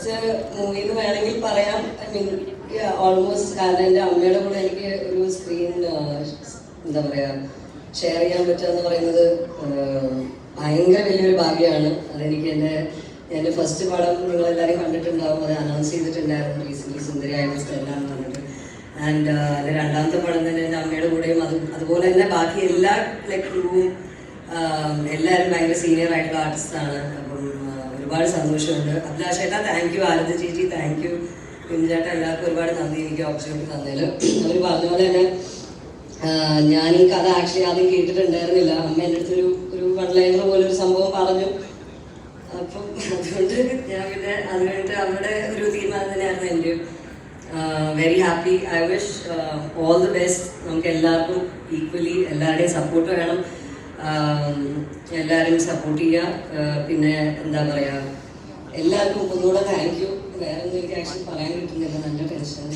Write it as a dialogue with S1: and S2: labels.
S1: First movie എന്ന് വേണമെങ്കിൽ പറയാം. ഐ മീൻ ഓൾമോസ്റ്റ്, കാരണം എൻ്റെ അമ്മയുടെ കൂടെ എനിക്ക് ഒരു സ്ക്രീൻ എന്താ പറയുക ഷെയർ ചെയ്യാൻ പറ്റുക എന്ന് പറയുന്നത് ഭയങ്കര വലിയൊരു ഭാഗ്യമാണ്. അതെനിക്ക് എൻ്റെ ഫസ്റ്റ് പടം നിങ്ങളെല്ലാവരും കണ്ടിട്ടുണ്ടാവും, അത് അനൗൺസ് ചെയ്തിട്ടുണ്ടായിരുന്നു recently, Sundari I was ten എന്ന് പറഞ്ഞിട്ട്. ആൻഡ് എൻ്റെ രണ്ടാമത്തെ പടം തന്നെ എൻ്റെ അമ്മയുടെ കൂടെയും അതുപോലെ തന്നെ ബാക്കി എല്ലാ ക്രൂവും എല്ലാവരും ഭയങ്കര സീനിയർ ആയിട്ടുള്ള ആർട്ടിസ്റ്റാണ്. അപ്പം ഒരുപാട് സന്തോഷമുണ്ട്. അഭിലാഷ് ചേട്ടാ താങ്ക് യു, ആരതി ചേച്ചി താങ്ക് യു, ചേട്ടാ എല്ലാവർക്കും ഒരുപാട് നന്ദി എനിക്ക് ഓപ്പർച്യൂണിറ്റി തന്നതിൽ. അവർ പറഞ്ഞ പോലെ തന്നെ ഞാൻ ഈ കഥ ആക്ച്വലി ആദ്യം കേട്ടിട്ടുണ്ടായിരുന്നില്ല. അമ്മ എൻ്റെ അടുത്തൊരു 1 ലൈനർ പോലെ ഒരു സംഭവം പറഞ്ഞു. അപ്പം അതുകൊണ്ട് ഞാൻ പിന്നെ അത് കഴിഞ്ഞിട്ട് അവരുടെ ഒരു തീരുമാനം തന്നെയായിരുന്നു എൻ്റെ. Very happy. I wish all the best. നമുക്ക് എല്ലാവർക്കും ഈക്വലി എല്ലാവരുടെയും സപ്പോർട്ട് വേണം. എല്ലാവരും സപ്പോർട്ട് ചെയ്യുക. പിന്നെ എന്താ പറയുക, എല്ലാവർക്കും ഒന്നുകൂടെ താങ്ക് യു. വേറെ ഒന്നും എനിക്ക് ആക്ച്വലി പറയാൻ കിട്ടുന്നില്ല, നല്ല ടെൻഷൻ.